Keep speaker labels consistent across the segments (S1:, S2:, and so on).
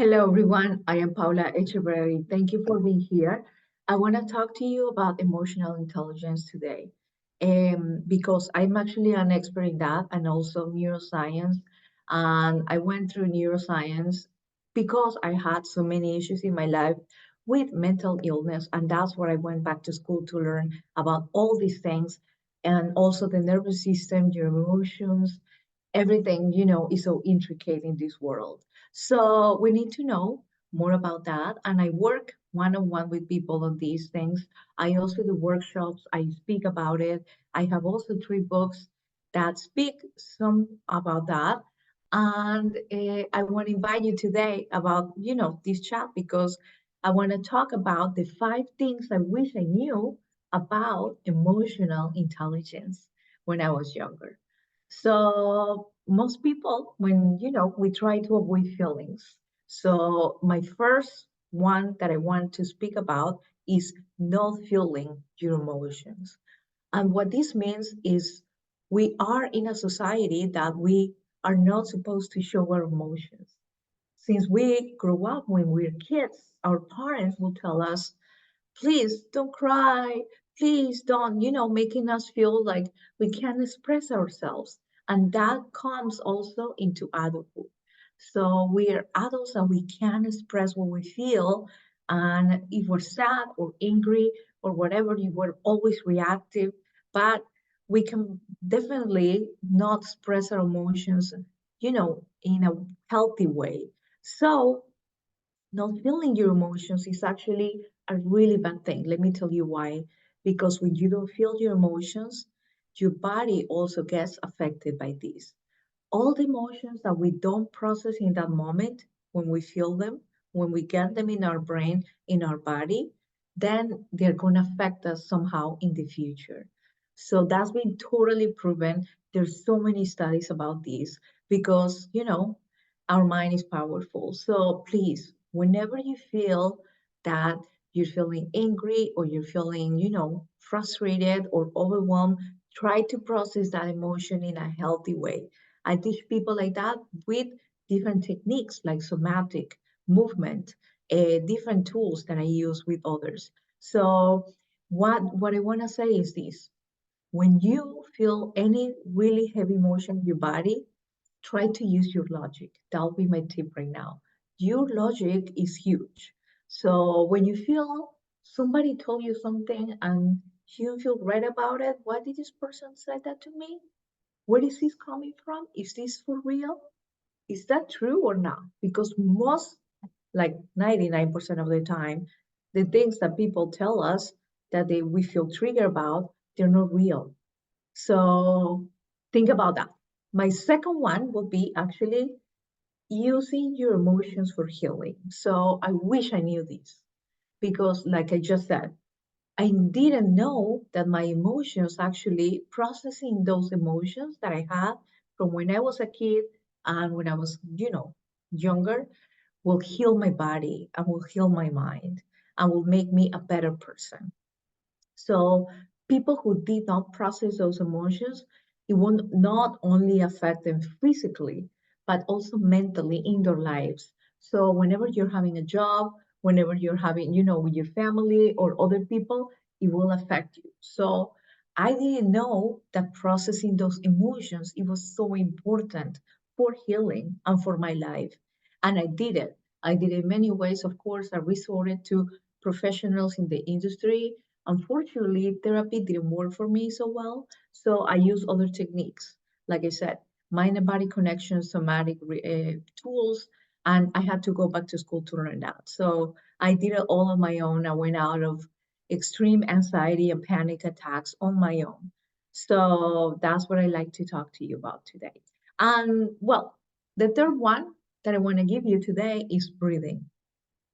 S1: Hello, everyone. I am Paula Echeverri. Thank you for being here. I want to talk to you about emotional intelligence today because I'm actually an expert in that and also neuroscience. And I went through neuroscience because I had so many issues in my life with mental illness. And that's where I went back to school to learn about all these things and also the nervous system, your emotions, everything, is so intricate in this world. So we need to know more about that. And I work one-on-one with people on these things. I also do workshops. I speak about it. I have also 3 books that speak some about that. And I want to invite you today about, this chat because I want to talk about the 5 things I wish I knew about emotional intelligence when I was younger. So most people, when we try to avoid feelings. So my first one that I want to speak about is not feeling your emotions. And what this means is we are in a society that we are not supposed to show our emotions. Since we grew up when we're kids, our parents will tell us, please don't cry, please don't, making us feel like we can't express ourselves. And that comes also into adulthood. So we're adults and we can express what we feel. And if we're sad or angry or whatever, you were always reactive, but we can definitely not express our emotions, in a healthy way. So not feeling your emotions is actually a really bad thing. Let me tell you why. Because when you don't feel your emotions, your body also gets affected by this. All the emotions that we don't process in that moment, when we feel them, when we get them in our brain, in our body, then they're going to affect us somehow in the future. So that's been totally proven. There's so many studies about this because, our mind is powerful. So please, whenever you feel that you're feeling angry or you're feeling, frustrated or overwhelmed, try to process that emotion in a healthy way. I teach people like that with different techniques like somatic movement, different tools that I use with others. So what I want to say is this: when you feel any really heavy emotion in your body, try to use your logic. That'll be my tip right now. Your logic is huge. So when you feel somebody told you something and you feel right about it, why did this person say that to me? Where is this coming from? Is this for real? Is that true or not? Because most, like 99% of the time, the things that people tell us that we feel triggered about, they're not real. So think about that. My second one will be actually using your emotions for healing. So I wish I knew this because, like I just said, I didn't know that my emotions actually processing those emotions that I had from when I was a kid and when I was, younger will heal my body and will heal my mind and will make me a better person. So people who did not process those emotions, it will not only affect them physically, but also mentally in their lives. So whenever you're having a job, whenever you're having, with your family or other people, it will affect you. So I didn't know that processing those emotions, it was so important for healing and for my life. And I did it. I did it in many ways. Of course, I resorted to professionals in the industry. Unfortunately, therapy didn't work for me so well, so I use other techniques. Like I said, mind and body connection, somatic tools, and I had to go back to school to learn that. So I did it all on my own. I went out of extreme anxiety and panic attacks on my own. So that's what I like to talk to you about today. And well, the third one that I want to give you today is breathing.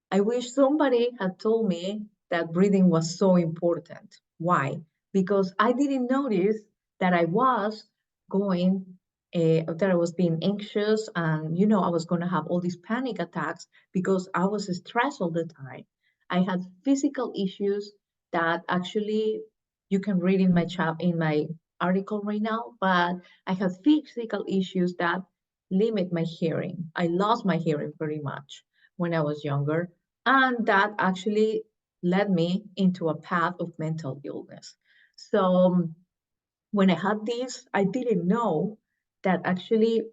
S1: I wish somebody had told me that breathing was so important. Why? Because I didn't notice that I was going, that I was being anxious and, I was going to have all these panic attacks because I was stressed all the time. I had physical issues that actually you can read in my in my article right now, but I had physical issues that limit my hearing. I lost my hearing pretty much when I was younger. And that actually led me into a path of mental illness. So when I had this, I didn't know that actually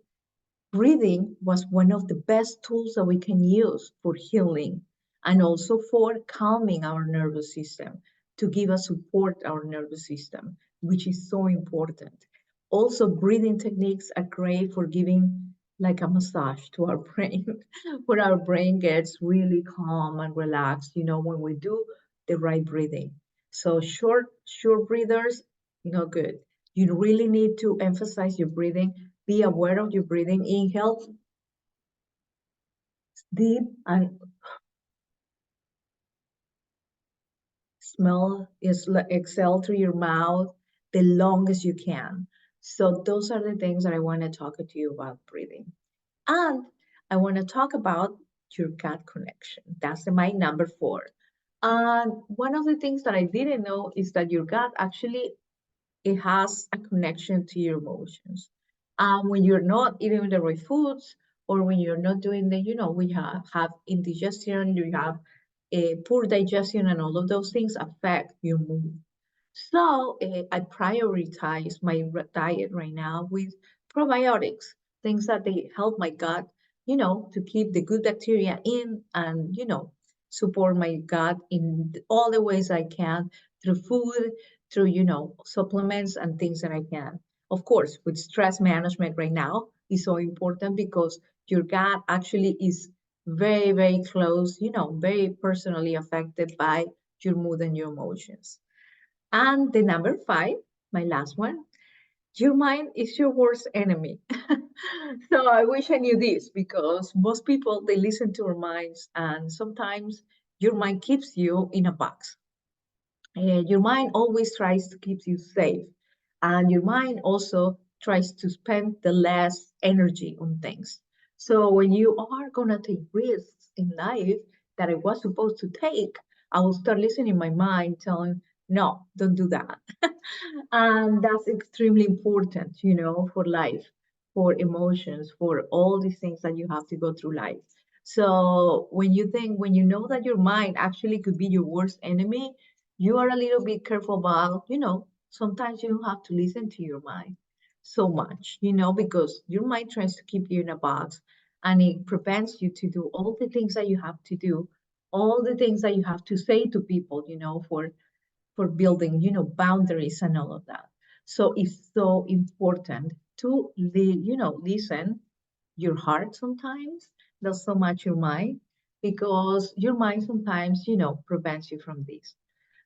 S1: breathing was one of the best tools that we can use for healing and also for calming our nervous system, to give us support our nervous system, which is so important. Also, breathing techniques are great for giving like a massage to our brain, where our brain gets really calm and relaxed, when we do the right breathing. So short breathers, no good. You really need to emphasize your breathing. Be aware of your breathing. Inhale deep and exhale through your mouth the longest you can. So those are the things that I want to talk to you about breathing. And I want to talk about your gut connection. That's my number 4. And one of the things that I didn't know is that your gut actually, it has a connection to your emotions. When you're not eating the right foods, or when you're not doing we have indigestion, you have a poor digestion, and all of those things affect your mood. So I prioritize my diet right now with probiotics, things that they help my gut, to keep the good bacteria in, and, support my gut in all the ways I can, through food, through, supplements and things that I can. Of course, with stress management right now is so important, because your gut actually is very, very close, very personally affected by your mood and your emotions. And the number 5, my last one, your mind is your worst enemy. So I wish I knew this, because most people, they listen to our minds, and sometimes your mind keeps you in a box. Your mind always tries to keep you safe, and your mind also tries to spend the less energy on things. So when you are gonna take risks in life that I was supposed to take, I will start listening my mind telling, no, don't do that. And that's extremely important, for life, for emotions, for all these things that you have to go through life. So when you know that your mind actually could be your worst enemy, you are a little bit careful about, sometimes you don't have to listen to your mind so much, because your mind tries to keep you in a box, and it prevents you to do all the things that you have to do, all the things that you have to say to people, for building, boundaries and all of that. So it's so important to, listen your heart sometimes, not so much your mind, because your mind sometimes, prevents you from this.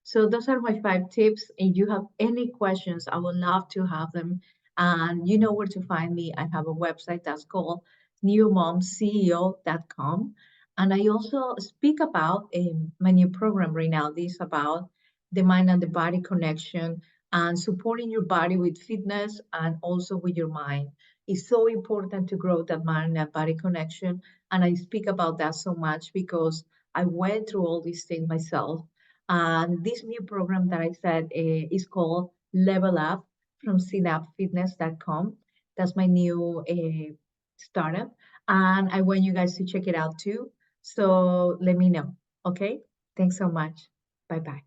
S1: So those are my 5 tips. If you have any questions, I would love to have them. And you know where to find me. I have a website that's called newmomceo.com. And I also speak about my new program right now. This is about the mind and the body connection, and supporting your body with fitness and also with your mind. It's so important to grow that mind and body connection. And I speak about that so much because I went through all these things myself. And this new program that I said is called Level Up from synapsefitness.com. That's my new startup. And I want you guys to check it out too. So let me know. Okay. Thanks so much. Bye bye.